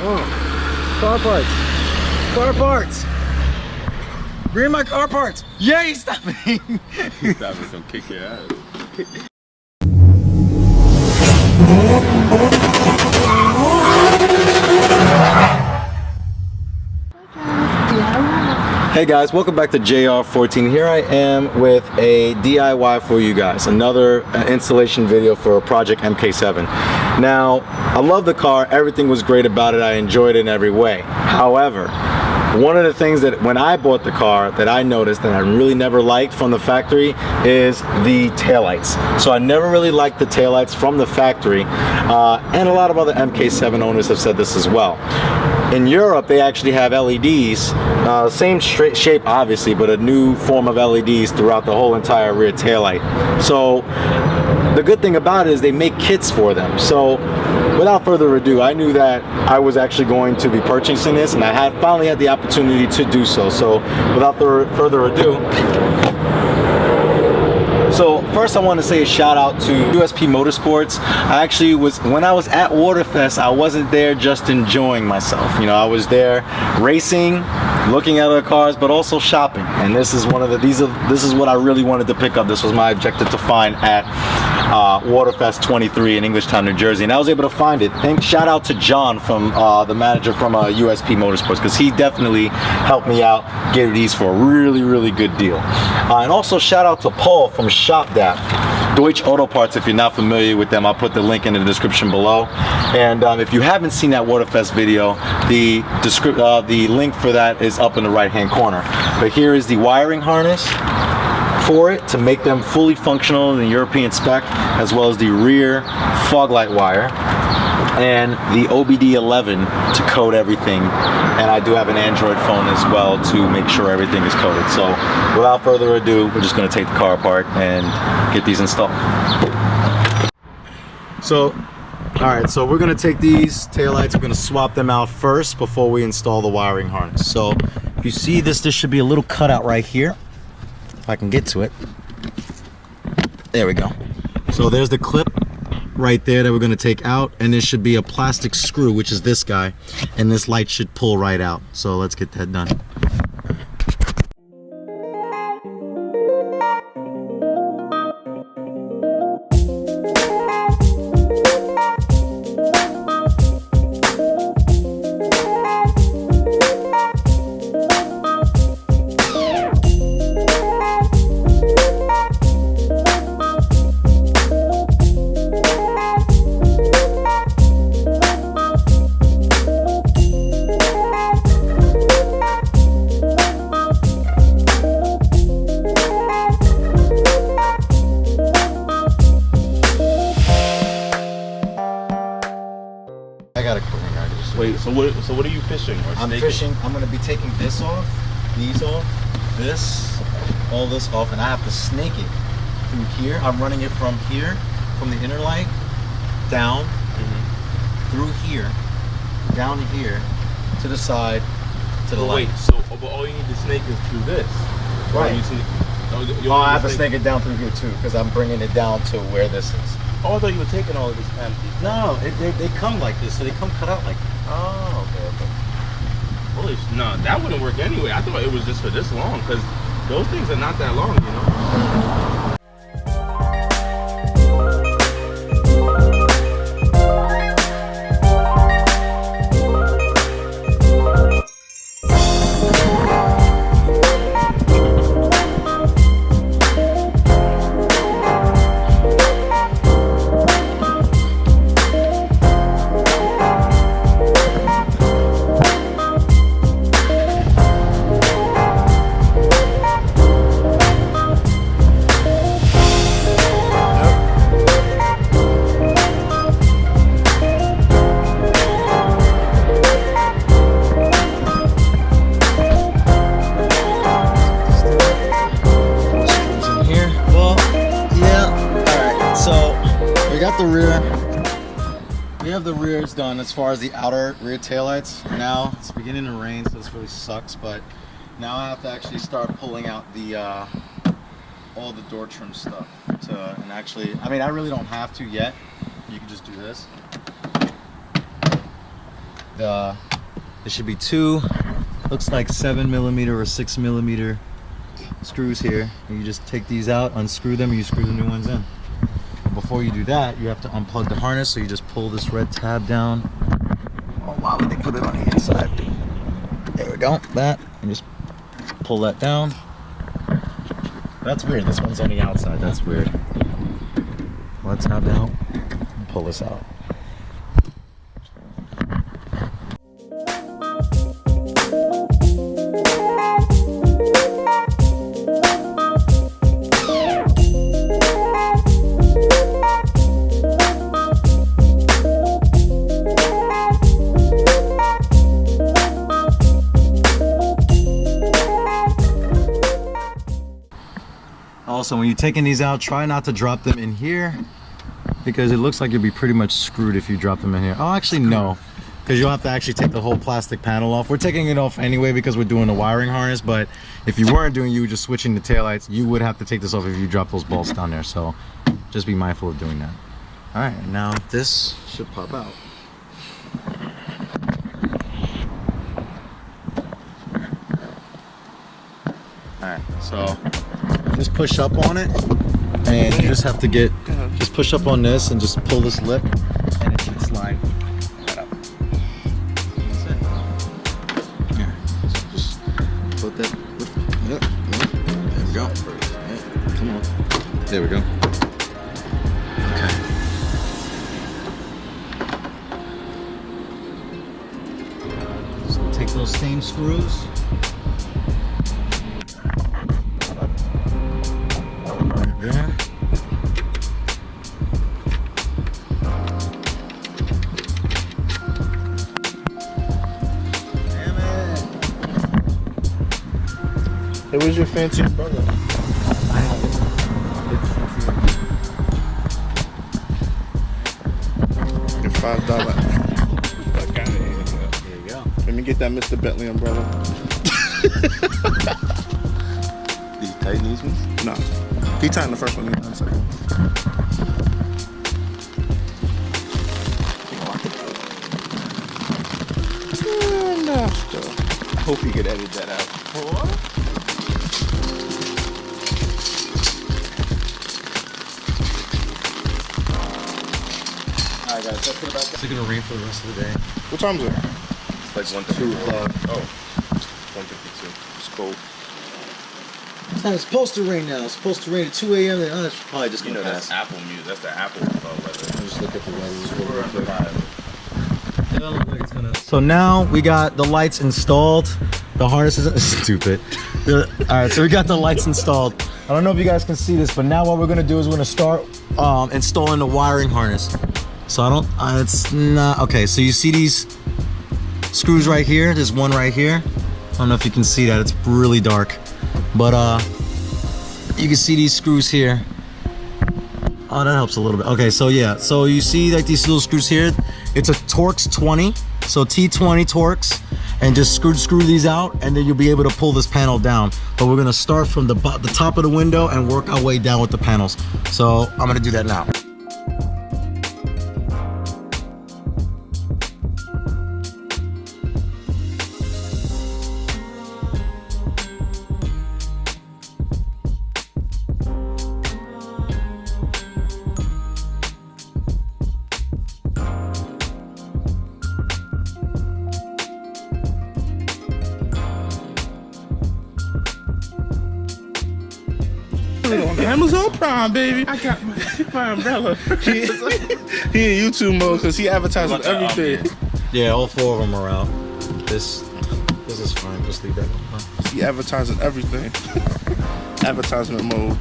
Oh, car parts. Car parts. Bring my car parts. Yay, stop me. Stop me, gonna kick your ass. Hey guys, welcome back to JR14. Here I am with a DIY for you guys, another installation video for Project MK7. Now, I love the car, everything was great about it, I enjoyed it in every way. However, one of the things that when I bought the car that I noticed that I really never liked from the factory is the taillights. So I never really liked the taillights from the factory, and a lot of other MK7 owners have said this as well. In Europe, they actually have LEDs, same shape obviously, but a new form of LEDs throughout the whole entire rear taillight. So the good thing about it is they make kits for them. So without further ado, I knew that I was actually going to be purchasing this, and I finally had the opportunity to do so. So without further ado, so first I want to say a shout out to USP Motorsports. I actually when I was at Waterfest, I wasn't there just enjoying myself. You know, I was there racing, looking at other cars, but also shopping. And this is this is what I really wanted to pick up. This was my objective to find at Waterfest 23 in Englishtown, New Jersey, and I was able to find it. Shout out to John, from the manager from USP Motorsports, because he definitely helped me out get these for a really good deal. And also shout out to Paul from ShopDap, Deutsche Auto Parts. If you're not familiar with them, I'll put the link in the description below. And if you haven't seen that Waterfest video, the link for that is up in the right hand corner. But here is the wiring harness for it to make them fully functional in the European spec, as well as the rear fog light wire and the OBD11 to code everything. And I do have an Android phone as well to make sure everything is coded. So without further ado, we're just going to take the car apart and get these installed. So alright, so we're going to take these taillights, we're going to swap them out first before we install the wiring harness. So if you see this, there should be a little cutout right here. If I can get to it. There we go. So there's the clip right there that we're going to take out, and there should be a plastic screw, which is this guy, and this light should pull right out. So let's get that done. Wait, so what are you fishing? Or I'm fishing. I'm going to be taking this off, these off, all this off, and I have to snake it through here. I'm running it from here, from the inner light, down, through here, down here, to the side, to the light. Wait, so but all you need to snake is through this? Right. I have to snake it down through here too, because I'm bringing it down to where this is. Oh, I thought you were taking all of this empty. No, they come like this, so they come cut out like this. Oh, okay. Holy no, that wouldn't work anyway. I thought it was just for this long, because those things are not that long, you know? have the rears done as far as the outer rear taillights. Now it's beginning to rain, so this really sucks, but now I have to actually start pulling out the all the door trim stuff and actually, I mean, I really don't have to yet. You can just do this. There should be two, looks like 7mm or 6mm screws here. And you just take these out, unscrew them, and you screw the new ones in. Before you do that, you have to unplug the harness, so you just pull this red tab down. Oh, why would they put it on the inside? There we go, that, and just pull that down. That's weird, this one's on the outside, that's weird. Pull that tab out, and pull this out. Also, when you're taking these out, try not to drop them in here because it looks like you'll be pretty much screwed if you drop them in here. Oh, actually no, because you'll have to actually take the whole plastic panel off. We're taking it off anyway because we're doing the wiring harness, but if you weren't doing, you were just switching the taillights, you would have to take this off if you drop those bolts down there. So just be mindful of doing that. All right, now this should pop out. All right, so just push up on it, and you just have to just push up on this and just pull this lip, and it should slide right up. That's it. Here, so just put that. Yep. There we go. Yep. Come on. There we go. Okay. So take those same screws. There. Damn it. Hey, where's your fancy umbrella? I have it. Your $5. Fuck out of here. There you go. Let me get that Mr. Bentley umbrella. Did you tighten these ones? No. He tightened the first one, he tightened the second one. And after. I hope you could edit that out. Alright guys, let's put it back. Is it gonna rain for the rest of the day? What time is it? It's like 2 o'clock. Oh, 1:52. It's cold. It's supposed to rain now. It's supposed to rain at 2 a.m. Oh, it's probably just You gonna know pass. that's Apple music. That's the Apple weather. Just look at the weather. Super real quick. So now we got the lights installed. The harness is stupid. All right, so we got the lights installed. I don't know if you guys can see this, but now what we're gonna do is we're gonna start installing the wiring harness. So it's not okay. So you see these screws right here? There's one right here. I don't know if you can see that. It's really dark, but you can see these screws here. Oh, that helps a little bit. Okay, so yeah, so you see like these little screws here. It's a Torx 20, so T20 Torx, and just screw these out, and then you'll be able to pull this panel down. But we're gonna start from the top of the window and work our way down with the panels. So I'm gonna do that now. Amazon Prime, baby. I got my umbrella. He in YouTube mode because he advertises everything. Yeah, all 4 of them are out. This is fine. Just leave that one. He advertising everything. Advertisement mode.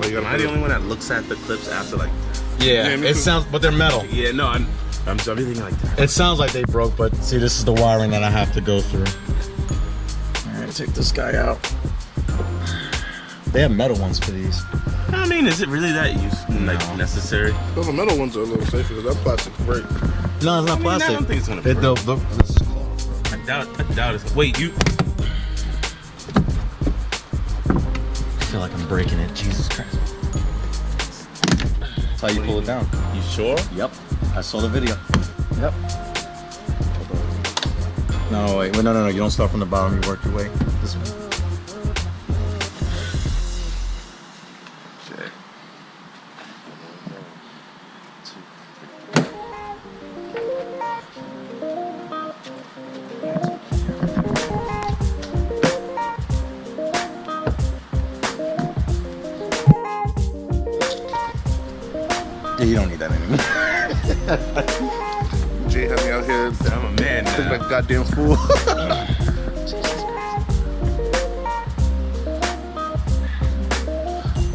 Am I the only one that looks at the clips after like? Yeah, me it too. sounds, but they're metal. Yeah, no, I'm everything like that. It sounds like they broke, but see, this is the wiring that I have to go through. All right, take this guy out. They have metal ones for these. I mean, is it really that necessary? Those metal ones are a little safer because that plastic break. No, it's not I plastic. don't think it's gonna It, break. this is cloth. I doubt it's. Wait, you. I feel like I'm breaking it. Jesus Christ. That's how you pull it down. You sure? Yep. I saw the video. Yep. No, wait. No. You don't start from the bottom. You work your way this way. Check. Yeah, you don't need that anymore. Jay had me out here. I'm a man Look now. like a goddamn fool.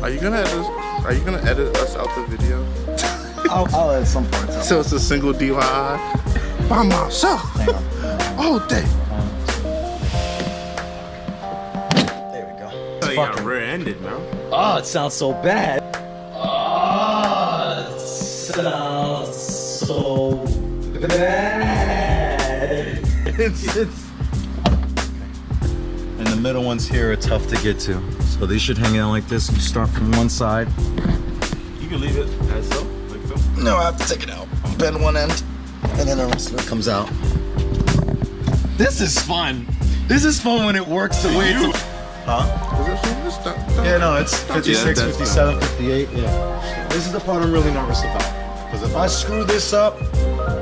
Are you gonna edit us out the video? I'll add some parts out. So it's a single DIY by myself Hang on. all day. There we go. Oh, you got rear-ended, man. Oh, it sounds so bad. Oh, it sounds so bad. It's. And the middle ones here are tough to get to. So they should hang out like this. You start from one side. You can leave it as so, like so. No, I have to take it out. Bend one end, and then the rest of it comes out. This is fun. This is fun when it works the way it's. Huh? Is that so? Yeah, no, it's 56, that's 57, 58. Yeah. This is the part I'm really nervous about. Because if I screw this up,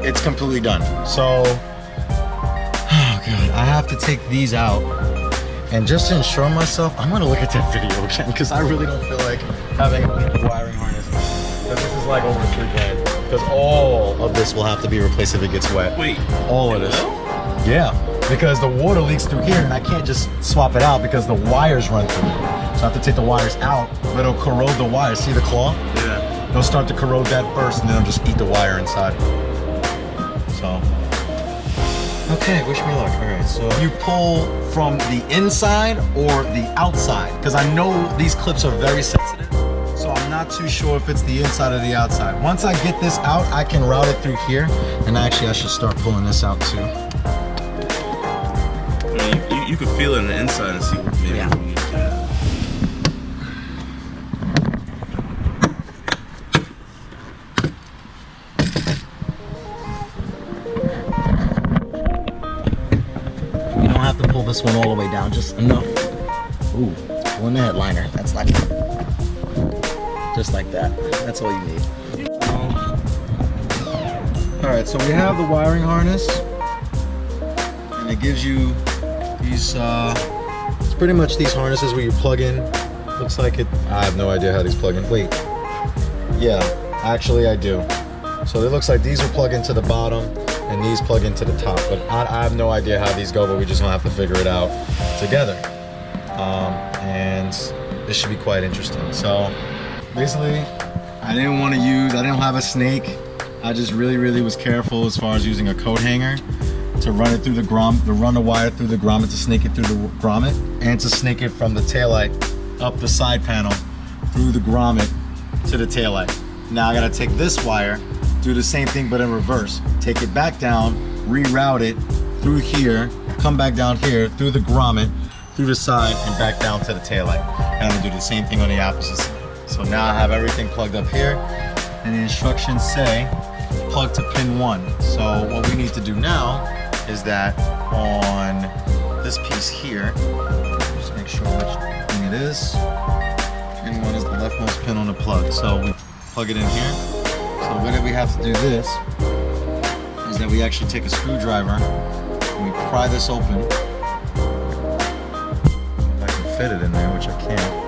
it's completely done. So, oh God, I have to take these out. And just to ensure myself, I'm gonna look at that video again because I really don't feel like having a wiring harness. Because this is like over $3,000. Because all of this will have to be replaced if it gets wet. Wait, All of this. Yeah, because the water leaks through here and I can't just swap it out because the wires run through it. So I have to take the wires out, but it'll corrode the wires. See the claw? yeah. It'll start to corrode that first and then I'll just eat the wire inside. So. Okay, wish me luck. All right, so you pull from the inside or the outside? Because I know these clips are very sensitive, so I'm not too sure if it's the inside or the outside. Once I get this out, I can route it through here, and actually I should start pulling this out too. I mean, you can feel it on the inside and see what maybe Yeah. we need to do. You don't have to pull this one all the way down, just enough. Ooh, pulling the headliner. That's not good. Just like that. That's all you need. All right, so we have the wiring harness, and it gives you these. It's pretty much these harnesses where you plug in. Looks like it. I have no idea how these plug in. Wait. Yeah, actually I do. So it looks like these will plug into the bottom, and these plug into the top. But I have no idea how these go, but we just gonna have to figure it out together. And this should be quite interesting. So basically, I didn't have a snake. I just really was careful as far as using a coat hanger to run it through the run the wire through the grommet, to snake it through the grommet, and to snake it from the taillight up the side panel through the grommet to the taillight. Now I gotta take this wire, do the same thing but in reverse. Take it back down, reroute it through here, come back down here, through the grommet, through the side, and back down to the taillight. And I'm gonna do the same thing on the opposite side. So now I have everything plugged up here, and the instructions say plug to pin 1. So what we need to do now is that on this piece here, just make sure which thing it is. Pin 1 is the leftmost pin on the plug. So we plug it in here. So the way that we have to do this is that we actually take a screwdriver and we pry this open. If I can fit it in there, which I can't.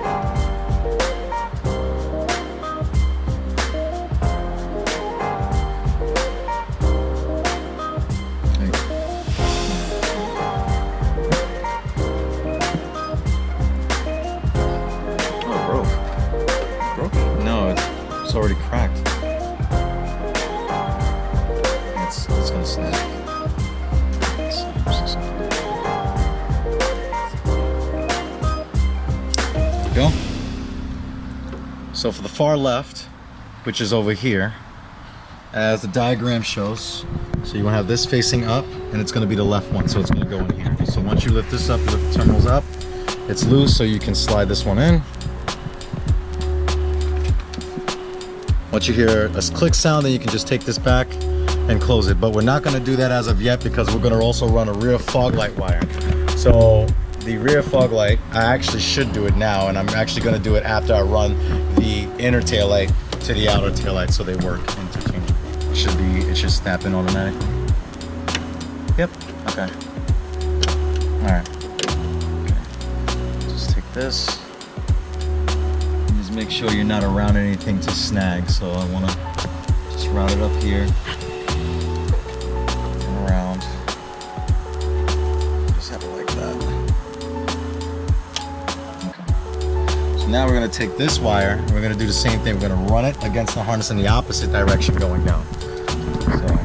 It's already cracked. It's gonna snap. There we go. So for the far left, which is over here, as the diagram shows, so you want to have this facing up, and it's going to be the left one, so it's going to go in here. So once you lift this up, you lift the terminals up, it's loose, so you can slide this one in. Once you hear a click sound, then you can just take this back and close it. But we're not going to do that as of yet because we're going to also run a rear fog light wire. So the rear fog light, I actually should do it now, and I'm actually going to do it after I run the inner tail light to the outer tail light so they work interchangeably. It should snap in automatically. Yep. Okay. All right. Okay. Just take this. And just make sure you're not around anything to snag. So I want to just route it up here and around. Just have it like that. Okay. So now we're going to take this wire and we're going to do the same thing. We're going to run it against the harness in the opposite direction going down. So.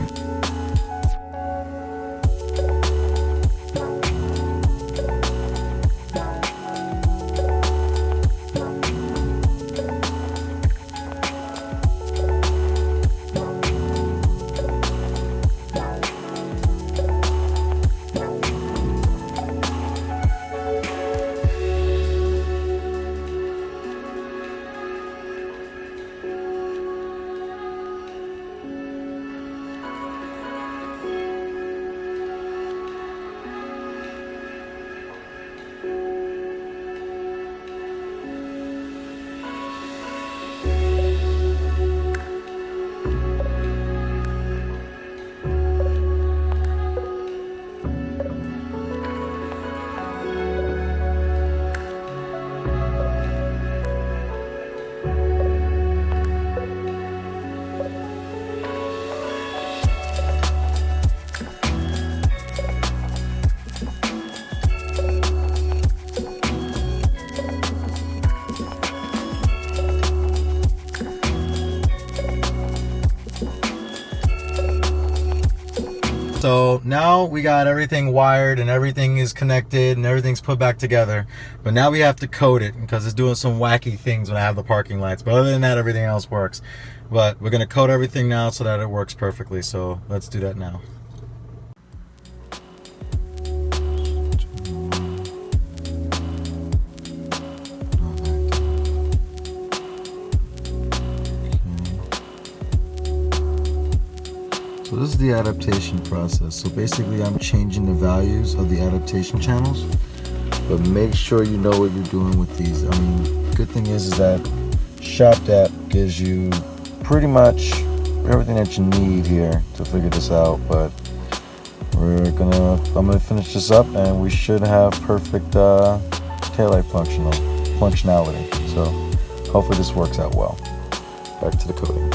So now we got everything wired and everything is connected and everything's put back together. But now we have to code it because it's doing some wacky things when I have the parking lights. But other than that, everything else works. But we're going to code everything now so that it works perfectly. So let's do that now. So this is the adaptation process. So basically I'm changing the values of the adaptation channels, but make sure you know what you're doing with these. I mean, good thing is that ShopDap gives you pretty much everything that you need here to figure this out, but I'm gonna finish this up and we should have perfect taillight functionality. So hopefully this works out well. Back to the coding.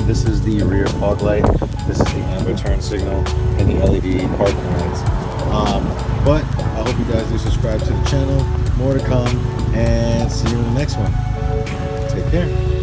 This is the rear fog light, this is the amber turn signal, and the LED parking lights. But I hope you guys do subscribe to the channel. More to come, and see you in the next one. Take care.